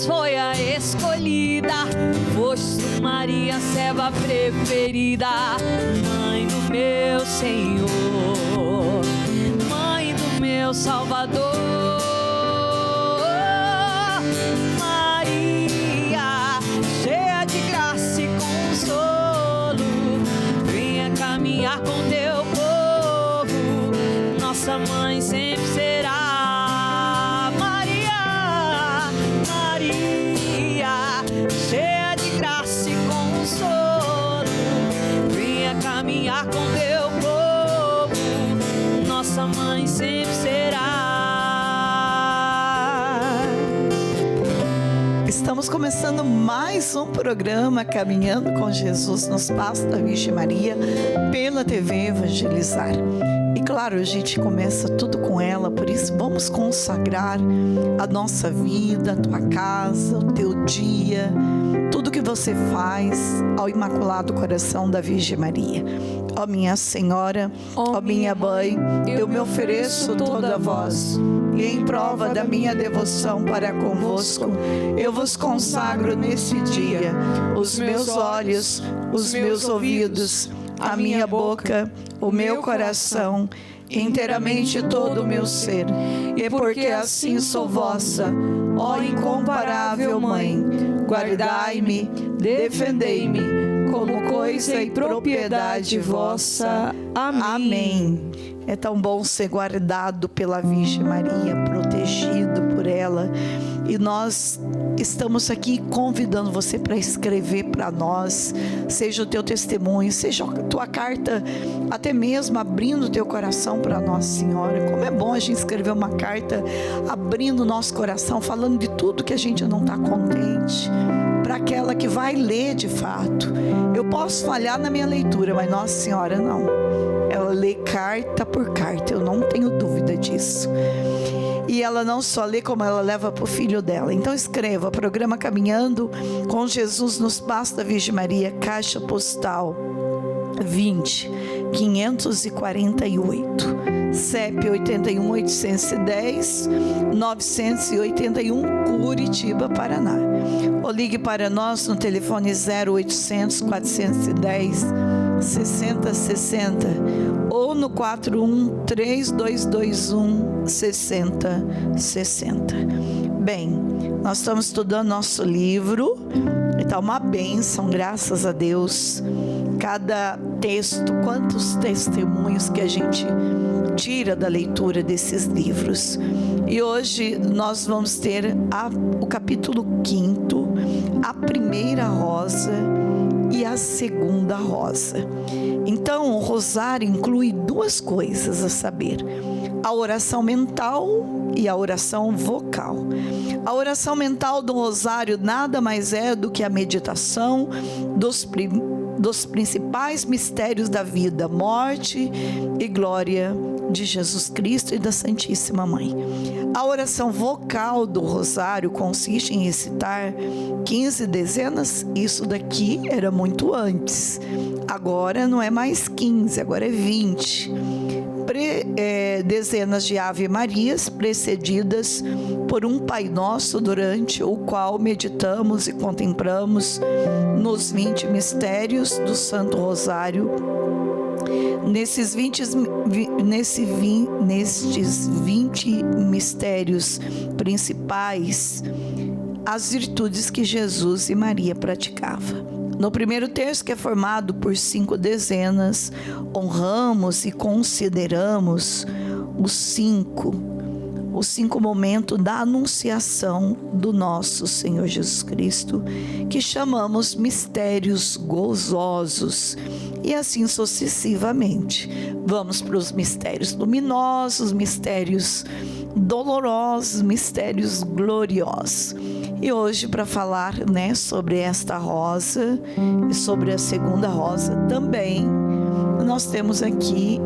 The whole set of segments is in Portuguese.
Foi a escolhida, foste Maria, serva preferida, mãe do meu Senhor, mãe do meu Salvador. Maria, cheia de graça e consolo, venha caminhar com teu povo, nossa mãe sempre será. Cheia de graça e consolo, venha caminhar com teu povo, nossa mãe sempre será. Estamos começando mais um programa Caminhando com Jesus nos Passos da Virgem Maria pela TV Evangelizar. E claro, a gente começa tudo com ela, por isso vamos consagrar a nossa vida, a tua casa, o teu dia, tudo que você faz ao Imaculado Coração da Virgem Maria. Ó minha Senhora, ó minha Mãe, eu me ofereço toda a vós, e em prova da minha devoção para convosco, eu vos consagro neste dia os meus olhos, os meus ouvidos, a minha boca, o meu coração, inteiramente todo o meu ser, e porque assim sou vossa, ó incomparável Mãe, guardai-me, defendei-me, como coisa e propriedade vossa. Amém. É tão bom ser guardado pela Virgem Maria, protegido por ela. E nós estamos aqui convidando você para escrever para nós, seja o teu testemunho, seja a tua carta, até mesmo abrindo o teu coração para Nossa Senhora. Como é bom a gente escrever uma carta abrindo o nosso coração, falando de tudo que a gente não está contente, para aquela que vai ler de fato. Eu posso falhar na minha leitura, mas Nossa Senhora não. Ela lê carta por carta, eu não tenho dúvida disso. E ela não só lê, como ela leva para o filho dela. Então escreva: programa Caminhando com Jesus nos Passos da Virgem Maria, Caixa Postal 20 548, CEP 81 810 981, Curitiba, Paraná. Ou ligue para nós no telefone 0800 410 6060 ou no 41 3221 6060. Bem, nós estamos estudando nosso livro e está uma bênção, graças a Deus. Cada texto, quantos testemunhos que a gente tira da leitura desses livros. E hoje nós vamos ter o capítulo 5º, a primeira rosa e a segunda rosa. Então o rosário inclui duas coisas a saber: a oração mental e a oração vocal. A oração mental do rosário nada mais é do que a meditação dos principais mistérios da vida, morte e glória de Jesus Cristo e da Santíssima Mãe. A oração vocal do rosário consiste em recitar 15 dezenas. Isso daqui era muito antes. Agora não é mais 15, agora é 20. Dezenas de Ave Marias precedidas por um Pai Nosso, durante o qual meditamos e contemplamos nos 20 mistérios do Santo Rosário. Nestes 20 mistérios principais, as virtudes que Jesus e Maria praticavam. No primeiro terço, que é formado por 5 dezenas, honramos e consideramos os cinco momentos da anunciação do nosso Senhor Jesus Cristo, que chamamos mistérios gozosos, e assim sucessivamente. Vamos para os mistérios luminosos, mistérios dolorosos, mistérios gloriosos. E hoje, para falar, sobre esta rosa e sobre a segunda rosa também, nós temos aqui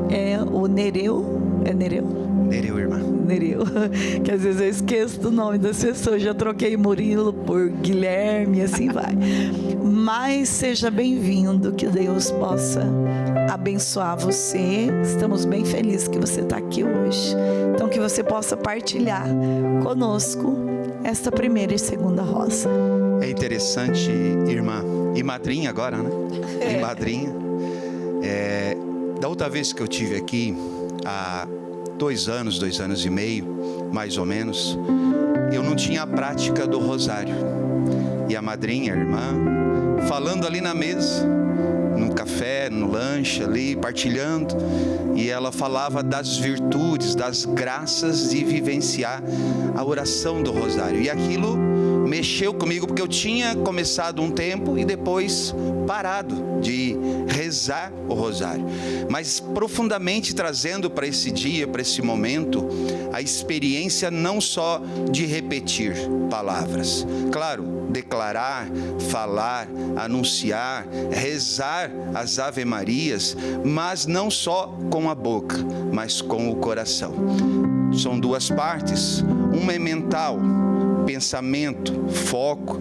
o Nereu. É Nereu? Nereu, irmã. Nereu, que às vezes eu esqueço do nome das pessoas. Já troquei Murilo por Guilherme, assim vai. Mas seja bem-vindo, que Deus possa abençoar você. Estamos bem felizes que você está aqui hoje. Então, que você possa partilhar conosco esta primeira e segunda rosa. É interessante, irmã, e madrinha agora, né? E madrinha. Da outra vez que eu tive aqui, há 2 anos e meio, mais ou menos, eu não tinha a prática do rosário. E a madrinha, a irmã, falando ali na mesa, no café, no lanche ali, partilhando, e ela falava das virtudes, das graças de vivenciar a oração do rosário. E aquilo mexeu comigo, porque eu tinha começado um tempo e depois parado de rezar o rosário, mas profundamente trazendo para esse dia, para esse momento, a experiência não só de repetir palavras, claro, declarar, falar, anunciar, rezar as Ave-Marias, mas não só com a boca, mas com o coração. São 2 partes, uma é mental, pensamento, foco,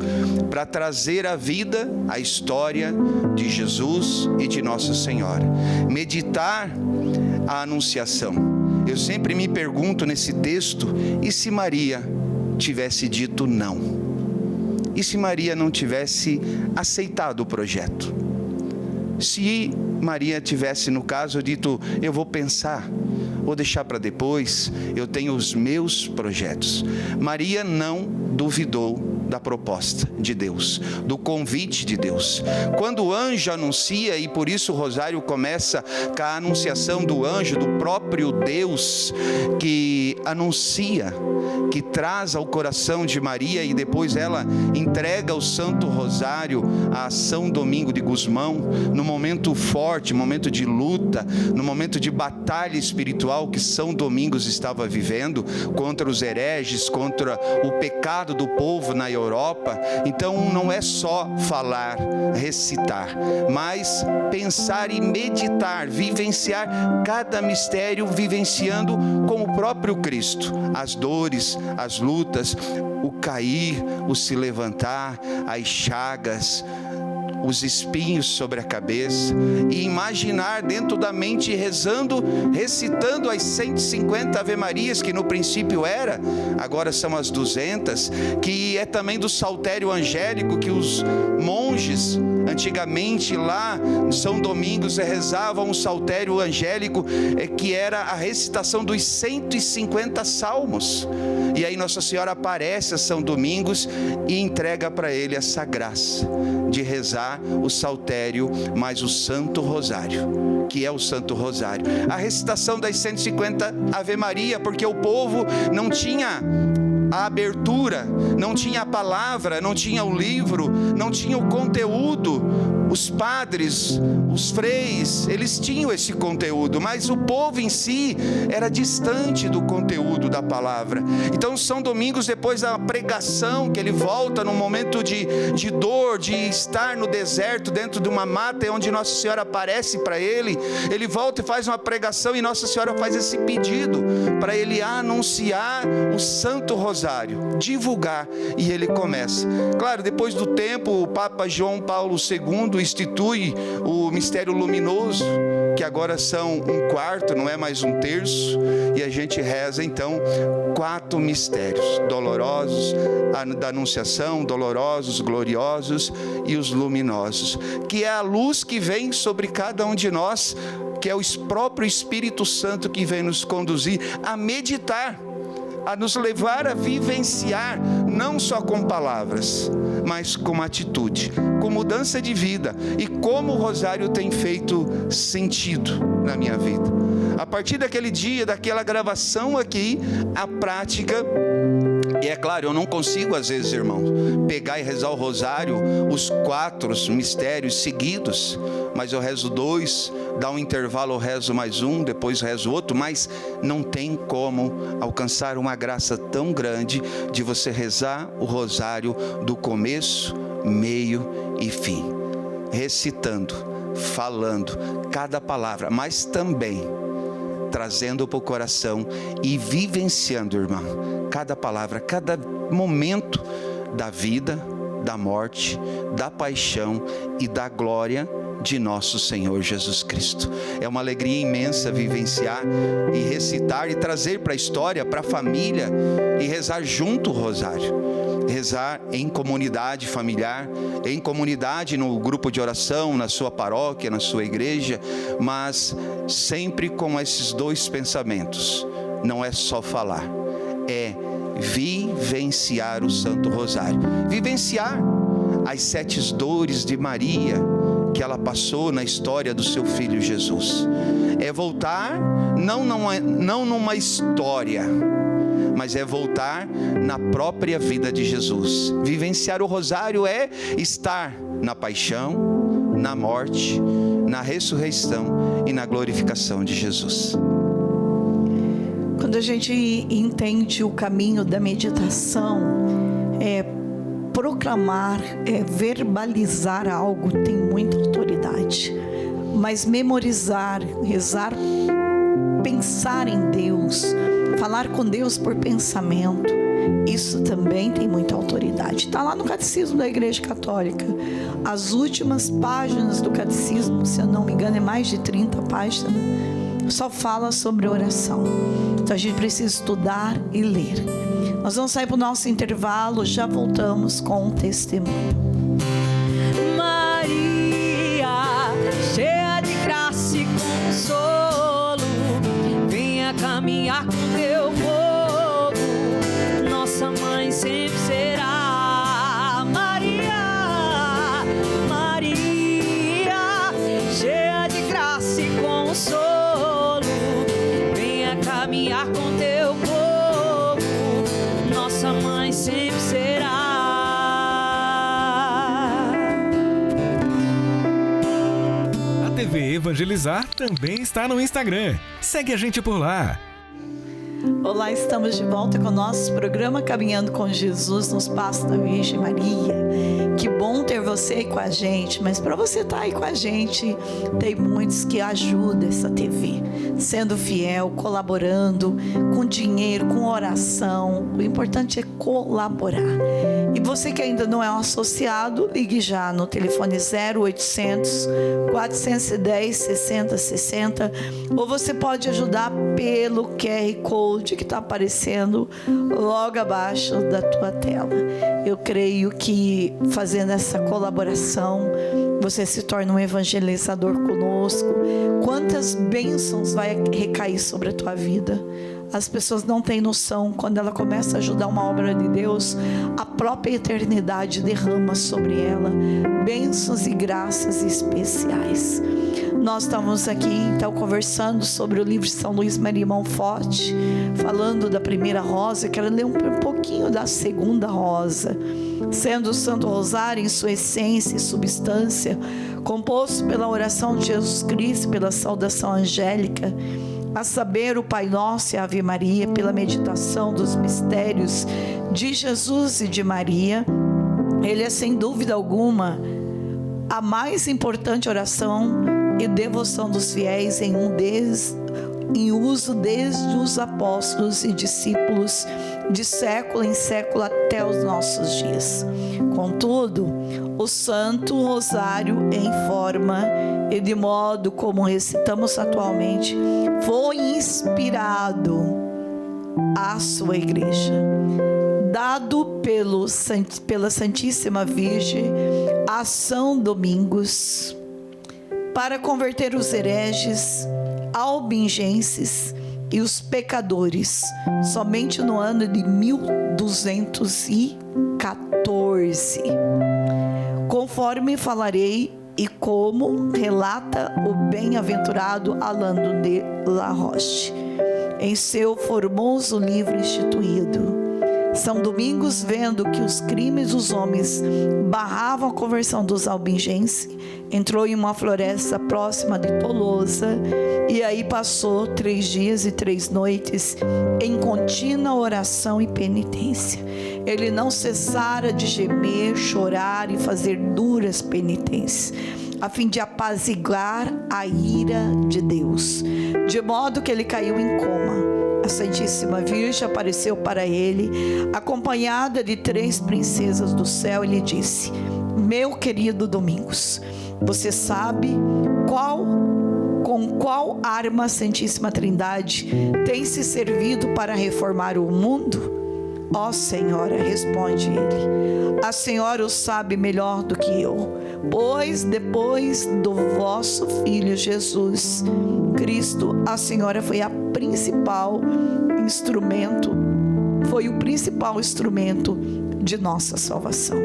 para trazer à vida a história de Jesus e de Nossa Senhora. Meditar a anunciação. Eu sempre me pergunto nesse texto, e se Maria tivesse dito não? E se Maria não tivesse aceitado o projeto? Se Maria tivesse, no caso, dito, eu vou pensar, vou deixar para depois, eu tenho os meus projetos. Maria não duvidou da proposta de Deus, do convite de Deus. Quando o anjo anuncia, e por isso o rosário começa com a anunciação do anjo, do próprio Deus, que anuncia, que traz ao coração de Maria, e depois ela entrega o Santo Rosário a São Domingo de Gusmão, no momento forte, momento de luta, no momento de batalha espiritual que São Domingos estava vivendo, contra os hereges, contra o pecado do povo na Europa. Então não é só falar, recitar, mas pensar e meditar, vivenciar cada mistério, vivenciando com o próprio Cristo, as dores, as lutas, o cair, o se levantar, as chagas, os espinhos sobre a cabeça, e imaginar dentro da mente, rezando, recitando as 150 Ave-Marias, que no princípio era, agora são as 200, que é também do saltério angélico, que os monges antigamente lá em São Domingos rezavam um saltério angélico, que era a recitação dos 150 salmos. E aí Nossa Senhora aparece a São Domingos e entrega para ele essa graça de rezar o saltério mais o Santo Rosário, que é o Santo Rosário. A recitação das 150 Ave Maria, porque o povo não tinha a abertura, não tinha a palavra, não tinha o livro, não tinha o conteúdo. Os padres, os freis, eles tinham esse conteúdo, mas o povo em si era distante do conteúdo da palavra. Então São Domingos, depois da pregação, que ele volta num momento de dor, de estar no deserto, dentro de uma mata, onde Nossa Senhora aparece para ele, ele volta e faz uma pregação, e Nossa Senhora faz esse pedido para ele anunciar o Santo Rosário, divulgar, e ele começa. Claro, depois do tempo, o Papa João Paulo II institui o mistério luminoso, que agora são 1/4, não é mais 1/3, e a gente reza então 4 mistérios dolorosos, da anunciação, dolorosos, gloriosos e os luminosos, que é a luz que vem sobre cada um de nós, que é o próprio Espírito Santo que vem nos conduzir a meditar, a nos levar a vivenciar, não só com palavras, mas com atitude, com mudança de vida. E como o rosário tem feito sentido na minha vida. A partir daquele dia, daquela gravação aqui, a prática. E é claro, eu não consigo às vezes, irmãos, pegar e rezar o rosário, os 4 mistérios seguidos, mas eu rezo 2, dá um intervalo, eu rezo mais 1, depois rezo outro, mas não tem como alcançar uma graça tão grande de você rezar o rosário do começo, meio e fim, recitando, falando cada palavra, mas também trazendo para o coração e vivenciando, irmão, cada palavra, cada momento da vida, da morte, da paixão e da glória de nosso Senhor Jesus Cristo. É uma alegria imensa vivenciar e recitar e trazer para a história, para a família, e rezar junto o rosário. Rezar em comunidade familiar, em comunidade no grupo de oração, na sua paróquia, na sua igreja, mas sempre com esses dois pensamentos. Não é só falar, é vivenciar o Santo Rosário. Vivenciar as 7 dores de Maria que ela passou na história do seu filho Jesus. É voltar, não numa história, mas é voltar na própria vida de Jesus. Vivenciar o Rosário é estar na paixão, na morte, na ressurreição e na glorificação de Jesus. Quando a gente entende o caminho da meditação, proclamar, verbalizar algo tem muita autoridade. Mas memorizar, rezar, pensar em Deus, falar com Deus por pensamento, isso também tem muita autoridade. Está lá no Catecismo da Igreja Católica. As últimas páginas do Catecismo, se eu não me engano, é mais de 30 páginas, só fala sobre oração. Então a gente precisa estudar e ler. Nós vamos sair para o nosso intervalo, já voltamos com um testemunho. Maria, cheia de graça e consolo, venha caminhar com teu povo, nossa mãe sempre será. Maria, Maria, cheia de graça e consolo, venha caminhar com teu povo, nossa mãe sempre será. A TV Evangelizar também está no Instagram. Segue a gente por lá. Olá, estamos de volta com o nosso programa Caminhando com Jesus nos Passos da Virgem Maria. Que bom ter você aí com a gente, mas para você estar aí com a gente, tem muitos que ajudam essa TV, sendo fiel, colaborando, com dinheiro, com oração. O importante é colaborar. E você que ainda não é um associado, ligue já no telefone 0800 410 6060, ou você pode ajudar pelo QR Code que está aparecendo logo abaixo da tua tela. Eu creio que fazendo essa colaboração, você se torna um evangelizador conosco. Quantas bênçãos vai recair sobre a tua vida? As pessoas não têm noção, quando ela começa a ajudar uma obra de Deus, a própria eternidade derrama sobre ela bênçãos e graças especiais. Nós estamos aqui então conversando sobre o livro de São Luís Maria Monfort, falando da primeira rosa. Eu quero ler um pouquinho da segunda rosa. Sendo o Santo Rosário em sua essência e substância, composto pela oração de Jesus Cristo, pela saudação angélica, a saber, o Pai Nosso e a Ave Maria, pela meditação dos mistérios de Jesus e de Maria, ele é sem dúvida alguma a mais importante oração e devoção dos fiéis em uso desde os apóstolos e discípulos de século em século até os nossos dias. Contudo, o Santo Rosário em forma e de modo como recitamos atualmente foi inspirado à sua igreja, dado pela Santíssima Virgem a São Domingos, para converter os hereges, albingenses e os pecadores, somente no ano de 1214, conforme falarei e como relata o bem-aventurado Alain de La Roche em seu formoso livro instituído. São Domingos, vendo que os crimes dos homens barravam a conversão dos albingenses, entrou em uma floresta próxima de Tolosa e aí passou 3 dias e 3 noites em contínua oração e penitência. Ele não cessara de gemer, chorar e fazer duras penitências, a fim de apaziguar a ira de Deus, de modo que ele caiu em coma. a Santíssima Virgem apareceu para ele, acompanhada de 3 princesas do céu, e lhe disse: meu querido Domingos, você sabe com qual arma a Santíssima Trindade tem se servido para reformar o mundo? Ó Senhora, responde ele, a senhora o sabe melhor do que eu, pois depois do vosso Filho Jesus Cristo, a senhora foi o principal instrumento de nossa salvação.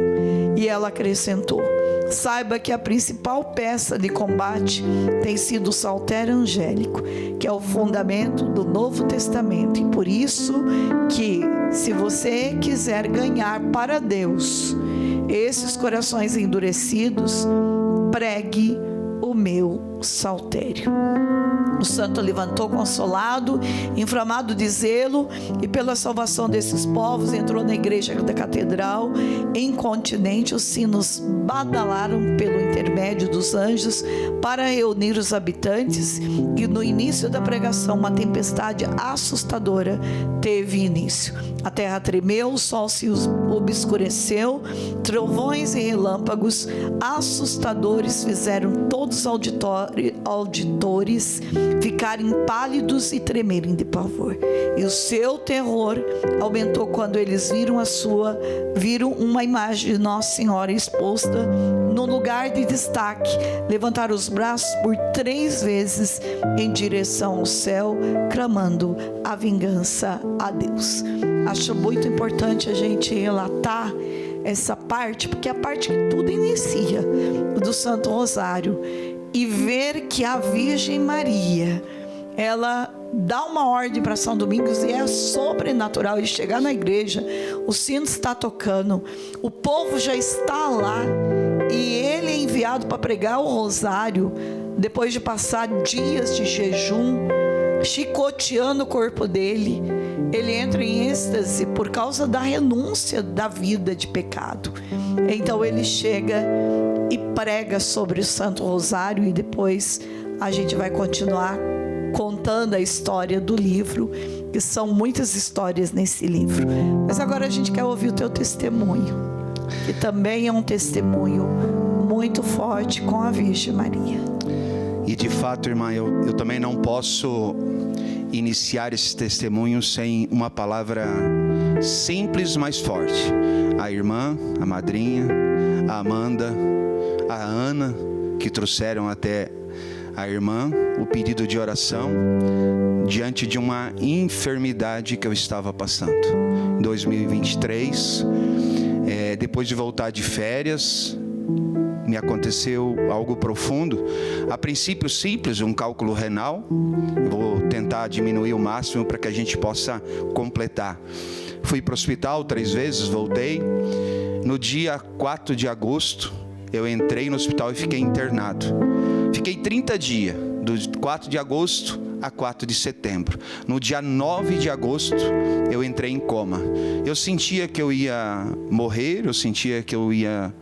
E ela acrescentou: saiba que a principal peça de combate tem sido o saltério angélico, que é o fundamento do Novo Testamento. E por isso que, se você quiser ganhar para Deus esses corações endurecidos, pregue o meu saltério. O santo levantou consolado, inflamado de zelo, e pela salvação desses povos entrou na igreja da catedral. Incontinente, os sinos badalaram pelo intermédio dos anjos para reunir os habitantes, e no início da pregação uma tempestade assustadora teve início. A terra tremeu, o sol se obscureceu, trovões e relâmpagos assustadores fizeram todos os auditores ficarem pálidos e tremerem de pavor. E o seu terror aumentou quando eles viram uma imagem de Nossa Senhora exposta no lugar de destaque, levantar os braços por 3 vezes em direção ao céu, clamando a vingança a Deus. Acho muito importante a gente relatar essa parte, porque é a parte que tudo inicia, do Santo Rosário, e ver que a Virgem Maria, ela dá uma ordem para São Domingos, e é sobrenatural. Ele chegar na igreja, o sino está tocando, o povo já está lá, e ele é enviado para pregar o rosário, depois de passar dias de jejum, chicoteando o corpo dele. Ele entra em êxtase por causa da renúncia da vida de pecado. Então ele chega e prega sobre o Santo Rosário, e depois a gente vai continuar contando a história do livro, que são muitas histórias nesse livro. Mas agora a gente quer ouvir o teu testemunho, que também é um testemunho muito forte com a Virgem Maria. E de fato, irmã, eu também não posso iniciar esse testemunho sem uma palavra simples, mas forte. A irmã, a madrinha, a Amanda, a Ana, que trouxeram até a irmã o pedido de oração diante de uma enfermidade que eu estava passando. Em 2023, depois de voltar de férias, me aconteceu algo profundo. A princípio simples, um cálculo renal. Vou tentar diminuir o máximo para que a gente possa completar. Fui para o hospital 3 vezes, voltei. No dia 4 de agosto, eu entrei no hospital e fiquei internado. Fiquei 30 dias, do 4 de agosto a 4 de setembro. No dia 9 de agosto, eu entrei em coma. Eu sentia que eu ia morrer, eu sentia que eu ia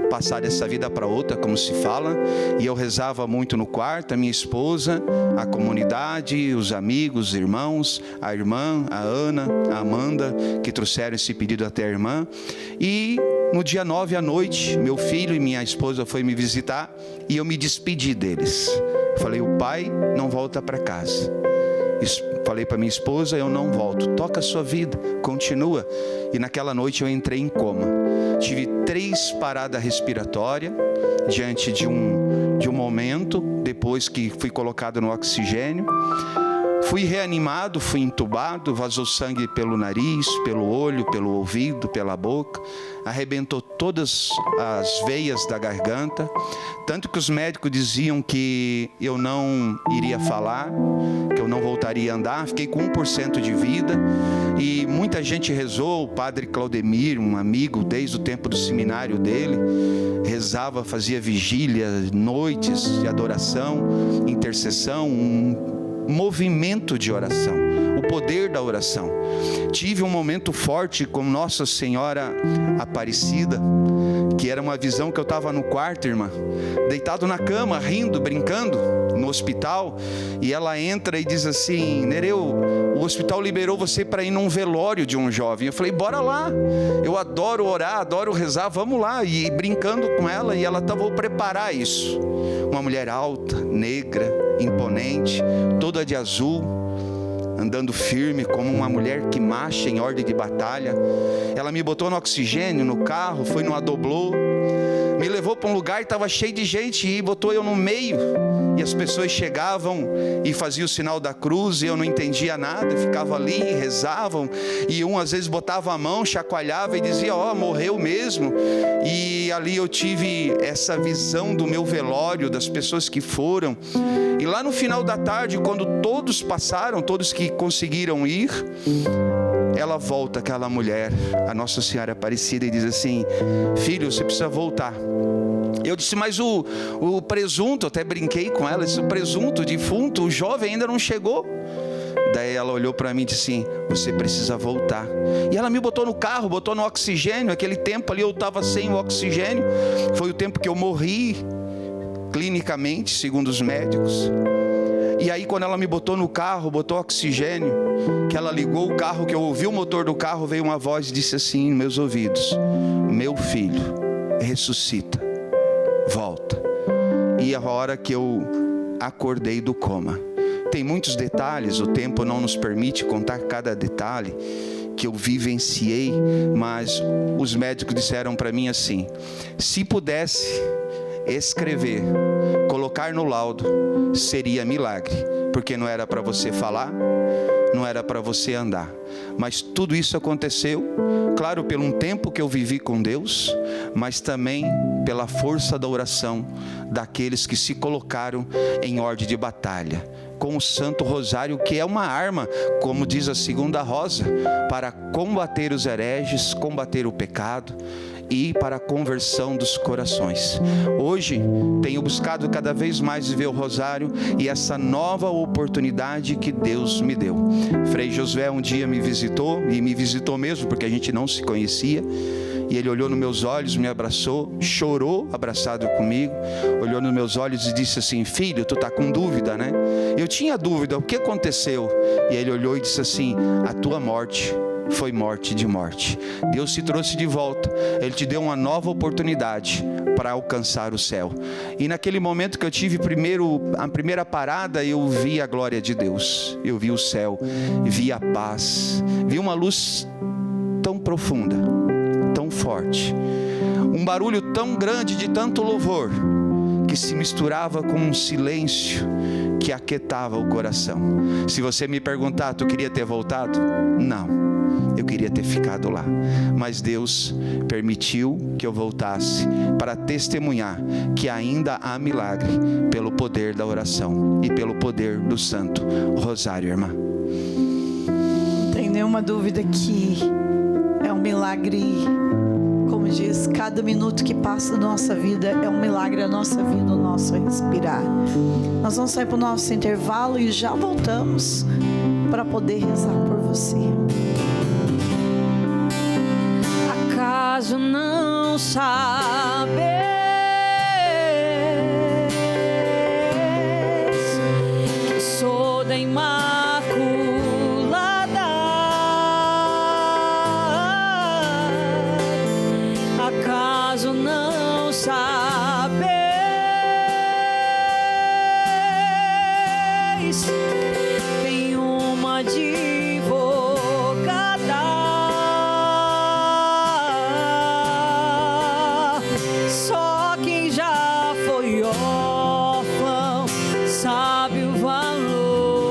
passar dessa vida para outra, como se fala, e eu rezava muito no quarto, a minha esposa, a comunidade, os amigos, os irmãos, a irmã, a Ana, a Amanda, que trouxeram esse pedido até a irmã. E no dia 9 à noite, meu filho e minha esposa foram me visitar, e eu me despedi deles. Falei: o pai não volta para casa. Falei para minha esposa: eu não volto, toca a sua vida, continua. E naquela noite eu entrei em coma. Tive 3 paradas respiratórias diante de um momento, depois que fui colocado no oxigênio. Fui reanimado, fui entubado, vazou sangue pelo nariz, pelo olho, pelo ouvido, pela boca, arrebentou todas as veias da garganta, tanto que os médicos diziam que eu não iria falar, que eu não voltaria a andar. Fiquei com 1% de vida, e muita gente rezou. O padre Claudemir, um amigo desde o tempo do seminário dele, rezava, fazia vigília, noites de adoração, intercessão, movimento de oração, o poder da oração. Tive um momento forte com Nossa Senhora Aparecida, que era uma visão que eu estava no quarto, irmã, deitado na cama, rindo, brincando, no hospital, e ela entra e diz assim: Nereu, o hospital liberou você para ir num velório de um jovem. Eu falei, bora lá, eu adoro orar, adoro rezar, vamos lá. E brincando com ela, e ela vou preparar isso. Uma mulher alta, negra, imponente, toda de azul, andando firme como uma mulher que marcha em ordem de batalha. Ela me botou no oxigênio, no carro, foi no adoblô, me levou para um lugar que estava cheio de gente e botou eu no meio. E as pessoas chegavam e faziam o sinal da cruz, e eu não entendia nada, ficava ali, rezavam, e um às vezes botava a mão, chacoalhava e dizia, morreu mesmo. E ali eu tive essa visão do meu velório, das pessoas que foram. E lá no final da tarde, quando todos passaram, todos que conseguiram ir, ela volta, aquela mulher, a Nossa Senhora Aparecida, e diz assim, filho, você precisa voltar. Eu disse, mas o presunto, até brinquei com ela, disse, o presunto, o defunto, o jovem ainda não chegou. Daí ela olhou para mim e disse assim, você precisa voltar. E ela me botou no carro, botou no oxigênio. Aquele tempo ali eu estava sem o oxigênio. Foi o tempo que eu morri, clinicamente, segundo os médicos. E aí quando ela me botou no carro, botou oxigênio, que ela ligou o carro, que eu ouvi o motor do carro, veio uma voz e disse assim nos meus ouvidos, meu filho, ressuscita, volta. E a hora que eu acordei do coma, tem muitos detalhes, o tempo não nos permite contar cada detalhe que eu vivenciei, mas os médicos disseram para mim assim, se pudesse escrever, colocar no laudo, seria milagre, porque não era para você falar, não era para você andar, mas tudo isso aconteceu, claro, pelo um tempo que eu vivi com Deus, mas também pela força da oração daqueles que se colocaram em ordem de batalha, com o Santo Rosário, que é uma arma, como diz a segunda Rosa, para combater os hereges, combater o pecado e para a conversão dos corações. Hoje tenho buscado cada vez mais viver o Rosário e essa nova oportunidade que Deus me deu. Frei Josué um dia me visitou, e me visitou mesmo porque a gente não se conhecia, e ele olhou nos meus olhos, me abraçou, chorou abraçado comigo, olhou nos meus olhos e disse assim, filho, tu tá com dúvida, né? Eu tinha dúvida, o que aconteceu? E ele olhou e disse assim, a tua morte foi morte de morte. Deus te trouxe de volta, Ele te deu uma nova oportunidade para alcançar o céu. E naquele momento que eu tive a primeira parada, eu vi a glória de Deus, eu vi o céu, vi a paz, vi uma luz tão profunda, tão forte, um barulho tão grande de tanto louvor, que se misturava com um silêncio que aquietava o coração. Se você me perguntar, tu queria ter voltado? Não. Eu queria ter ficado lá, mas Deus permitiu que eu voltasse para testemunhar que ainda há milagre pelo poder da oração e pelo poder do Santo Rosário, irmã. Não tem nenhuma dúvida que é um milagre, como diz, cada minuto que passa na nossa vida é um milagre, a nossa vida, o nosso respirar. Nós vamos sair para o nosso intervalo e já voltamos para poder rezar por você. Acaso não sabes que sou da Imaculada? Acaso não sabes? Tem uma só quem já foi órfão sabe o valor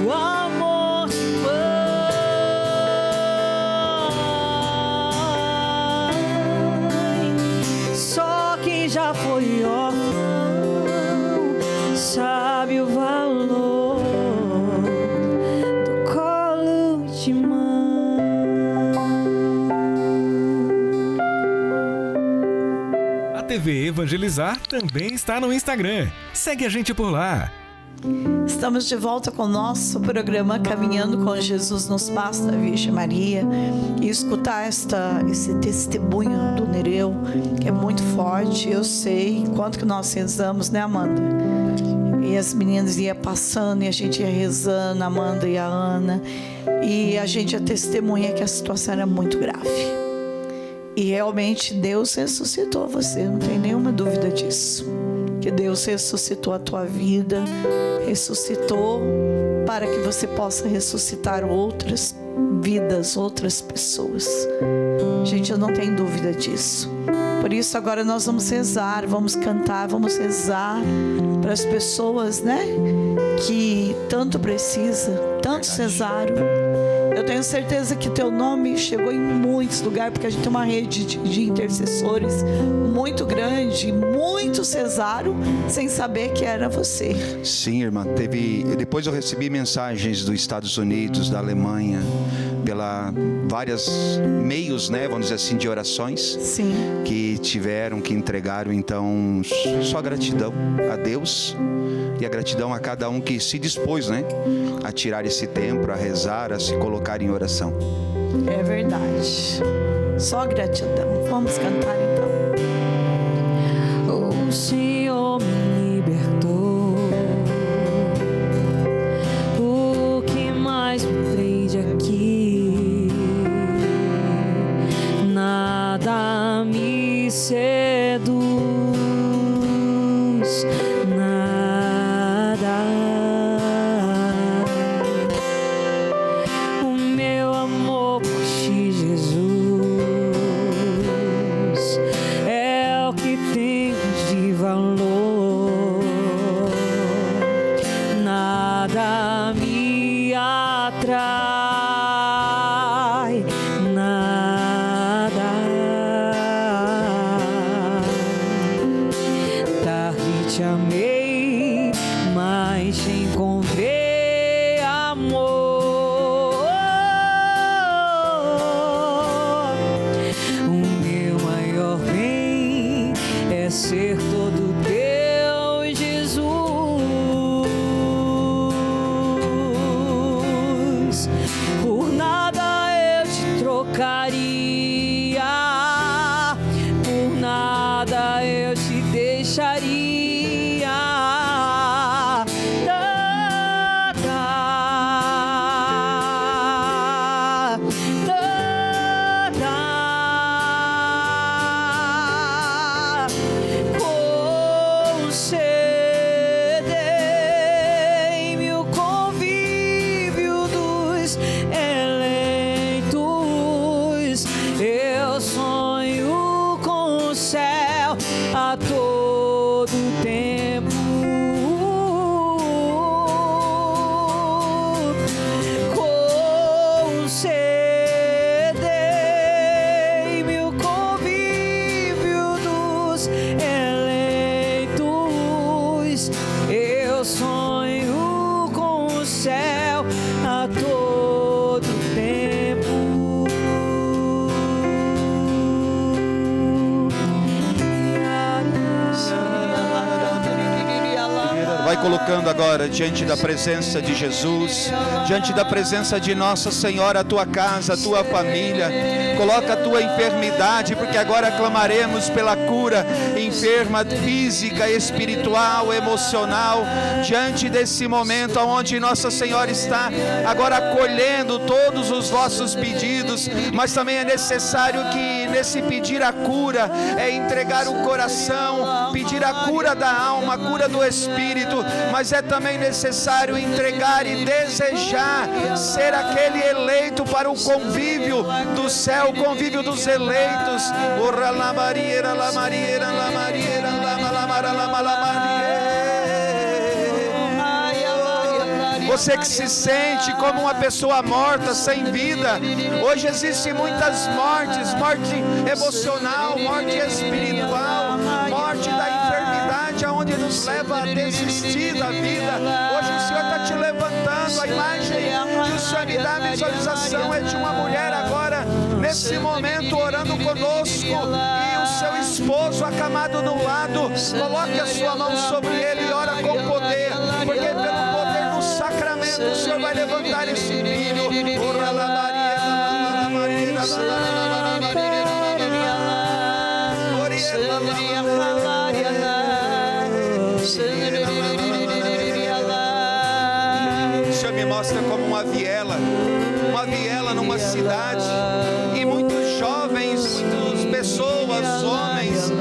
do amor de mãe. Só quem já foi órfão sabe o valor do colo de mãe. A TV Evangelizar também está no Instagram. Segue a gente por lá. Estamos de volta com o nosso programa Caminhando com Jesus nos Passos da Virgem Maria. E escutar esse testemunho do Nereu, que é muito forte. Eu sei quanto que nós rezamos, né, Amanda? E as meninas iam passando e a gente ia rezando, a Amanda e a Ana. E a gente testemunha que a situação era muito grave. E realmente Deus ressuscitou você, não tem nenhuma dúvida disso. Que Deus ressuscitou a tua vida, ressuscitou para que você possa ressuscitar outras vidas, outras pessoas. Gente, eu não tenho dúvida disso. Por isso agora nós vamos rezar, vamos cantar, vamos rezar para as pessoas, né, que tanto precisa, tanto cesaram. Eu tenho certeza que teu nome chegou em muitos lugares, porque a gente tem uma rede de intercessores muito grande, muitos cesaram sem saber que era você. Sim, irmã, depois eu recebi mensagens dos Estados Unidos, da Alemanha, pela vários meios, né, vamos dizer assim, de orações. Sim. Que entregaram, então só gratidão a Deus e a gratidão a cada um que se dispôs, né, a tirar esse tempo, a rezar, a se colocar em oração. É verdade. Só gratidão. Vamos cantar então. O Senhor me libertou. O que mais me prende aqui? Nada me seduz, nada. O meu amor por ti, Jesus, é o que tem de valor. Nada me atrai, nada. Tarde te amei, mas te encontrei amor. O meu maior bem é ser todo teu, Jesus. Por nada eu te trocaria, por nada eu te deixaria. Concedei-me o convívio dos eleitos. Eu sonho com o céu a todo tempo. Concedei-me o convívio dos eleitos. Eu sonho com o céu a todo tempo. Vai colocando agora diante da presença de Jesus, diante da presença de Nossa Senhora, a tua casa, a tua família. Coloca a tua enfermidade, porque agora clamaremos pela cura enferma, física, espiritual, emocional, diante desse momento onde Nossa Senhora está agora acolhendo todos os vossos pedidos. Mas também é necessário que nesse pedir a cura é entregar o coração, pedir a cura da alma, a cura do espírito, mas é também necessário entregar e desejar ser aquele eleito para o convívio do céu, o convívio dos eleitos. Você que se sente como uma pessoa morta, sem vida, hoje existem muitas mortes, morte emocional, morte espiritual, morte da enfermidade, aonde nos leva a desistir da vida. Hoje o Senhor está te levantando. A imagem que o Senhor me dá, a visualização é de uma mulher agora, nesse momento, orando conosco, e o seu esposo isso acamado no lado, coloque a sua mão sobre ele e ora com poder, porque pelo poder no sacramento o Senhor vai levantar esse filho. O Senhor me mostra como uma viela numa cidade, e muitos jovens, muitas pessoas, homens,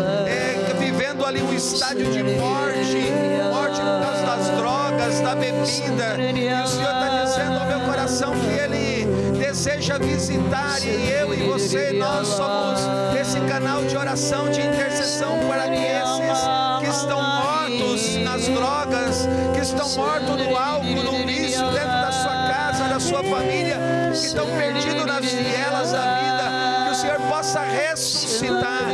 vivendo ali um estádio de morte por causa das drogas, da bebida. E o Senhor está dizendo ao meu coração que Ele deseja visitar, e eu e você, nós somos esse canal de oração, de intercessão para que esses que estão mortos nas drogas, que estão mortos no álcool, no vício, dentro da sua casa, da sua família, que estão perdidos nas vielas da vida, que o Senhor possa ressuscitar.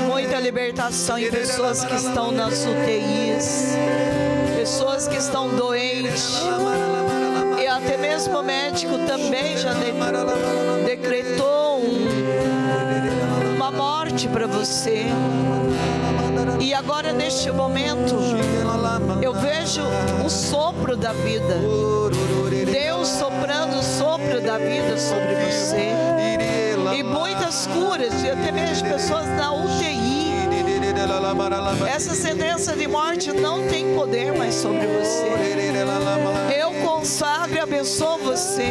Muita libertação em pessoas que estão nas UTIs, pessoas que estão doentes, e até mesmo o médico também já decretou uma morte para você. E agora, neste momento, eu vejo o sopro da vida, Deus soprando o sopro da vida sobre você, e muitas curas, e até mesmo pessoas na UTI. Essa sentença de morte não tem poder mais sobre você. Eu consagro e abençoo você,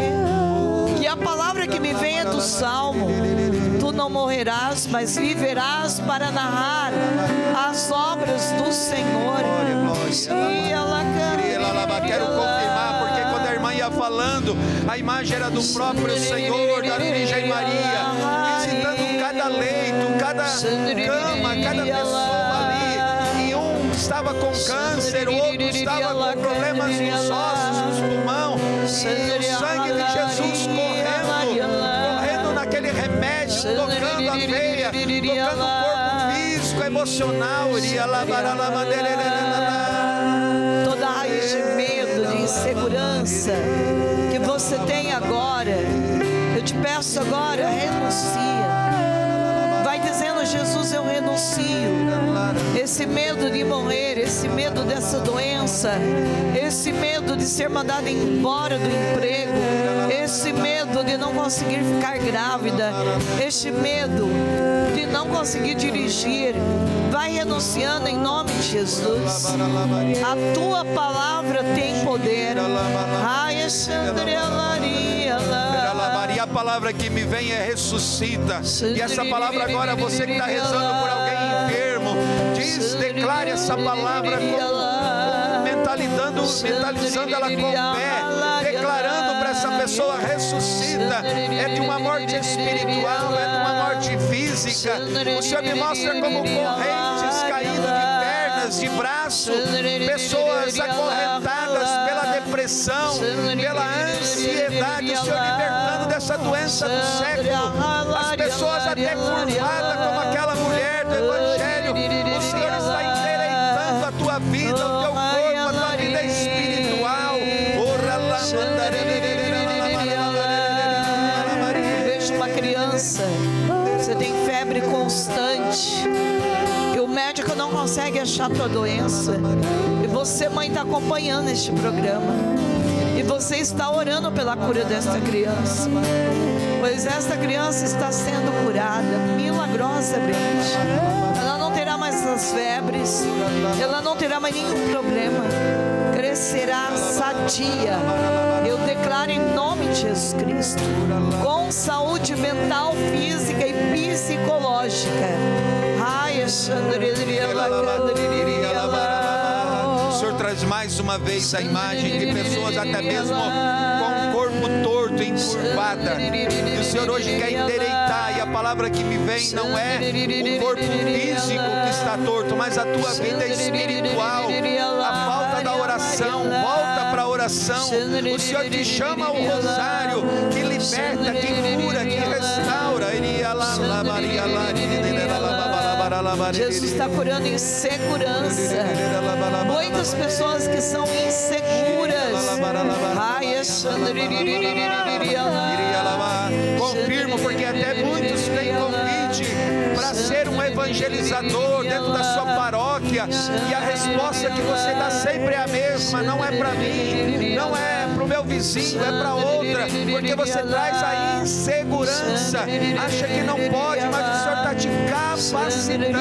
que a palavra que me vem é do Salmo: tu não morrerás, mas viverás para narrar as obras do Senhor. Quero confirmar, porque quando a irmã ia falando, a imagem era do próprio Senhor, da Virgem Maria, visitando cada leito, cada cama, cada pessoa ali. E um estava com câncer, o outro estava com problemas nos ossos, nos pulmões, e o sangue de Jesus correndo naquele remédio, tocando a veia, tocando o corpo físico, emocional. Toda raiz de medo, de insegurança que você tem agora, eu te peço agora, renuncia. Vai dizendo: Jesus, eu renuncio esse medo de morrer, esse medo dessa doença, esse medo de ser mandado embora do emprego, esse medo de não conseguir ficar grávida, este medo de não conseguir dirigir. Vai renunciando em nome de Jesus. A tua palavra tem poder. A palavra que me vem é ressuscita. E essa palavra agora, você que está rezando por alguém enfermo, declare essa palavra mentalizando ela com fé, declarando para essa pessoa: ressuscita. É de uma morte espiritual, é de uma morte física. O Senhor me mostra como correntes caindo de pernas, de braço, pessoas acorrentadas pela depressão, pela ansiedade, o Senhor libertando dessa doença do século, as pessoas até curvadas como aquela mulher do Evangelho. O Senhor está endireitando a tua vida, o teu corpo, a tua vida espiritual. Vejo uma criança, você tem febre constante, e o médico não consegue achar a tua doença, e você, mãe, está acompanhando este programa, e você está orando pela cura desta criança, pois esta criança está sendo curada milagrosamente. Ela não terá mais as febres, ela não terá mais nenhum problema, crescerá sadia. Eu declaro em nome de Jesus Cristo, com saúde mental, física e psicológica. O Senhor traz mais uma vez a imagem de pessoas até mesmo com o corpo torto, encurvada, e o Senhor hoje quer endireitar. E a palavra que me vem não é o corpo físico que está torto, mas a tua vida espiritual, a falta da oração. Volta para a oração. O Senhor te chama ao rosário, que liberta, que cura, que restaura. Jesus está curando insegurança. Muitas pessoas que são inseguras. Confirmo, porque até muitos têm convite para ser um evangelizador dentro da sua paróquia, e a resposta que você dá sempre é a mesma: não é para mim, não é para o meu vizinho, é para outra, porque você traz a insegurança, acha que não pode, mas o Senhor está te capacitando.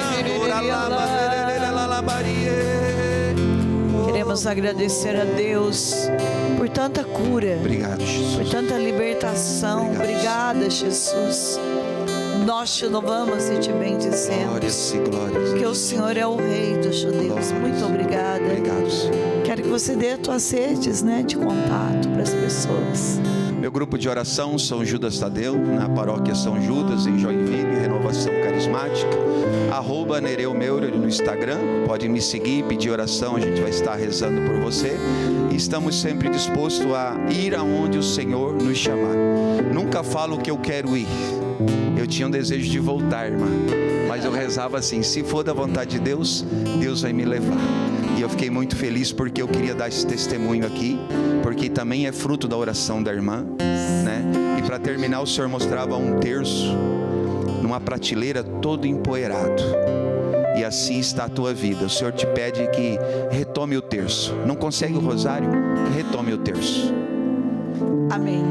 Queremos agradecer a Deus por tanta cura. Obrigado, Jesus. Por tanta libertação. Obrigada, Jesus. Nós te louvamos e te bendizemos. Glórias e glórias. Que o Senhor é o Rei dos judeus. Muito obrigada. Obrigado, Senhor. Quero que você dê as tuas redes, de contato para as pessoas. Meu grupo de oração, São Judas Tadeu, na paróquia São Judas, em Joinville, Renovação Carismática. @Nereu Meurer no Instagram. Pode me seguir, pedir oração, a gente vai estar rezando por você. E estamos sempre dispostos a ir aonde o Senhor nos chamar. Nunca falo que eu quero ir. Eu tinha um desejo de voltar, irmã, mas eu rezava assim: se for da vontade de Deus, Deus vai me levar. E eu fiquei muito feliz porque eu queria dar esse testemunho aqui, porque também é fruto da oração da irmã, E para terminar, o Senhor mostrava um terço numa prateleira todo empoeirado. E assim está a tua vida. O Senhor te pede que retome o terço. Não consegue o rosário? Retome o terço. Amém.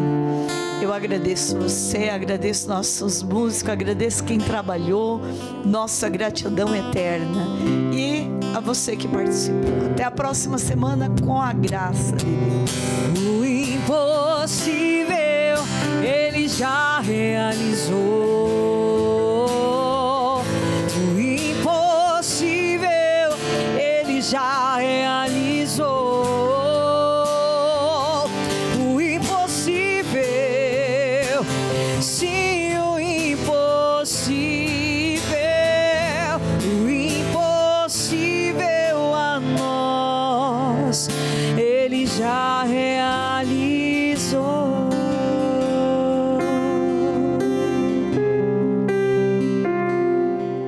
Eu agradeço você, agradeço nossos músicos, agradeço quem trabalhou, nossa gratidão eterna. E a você que participou. Até a próxima semana, com a graça de Deus. O impossível Ele já realizou.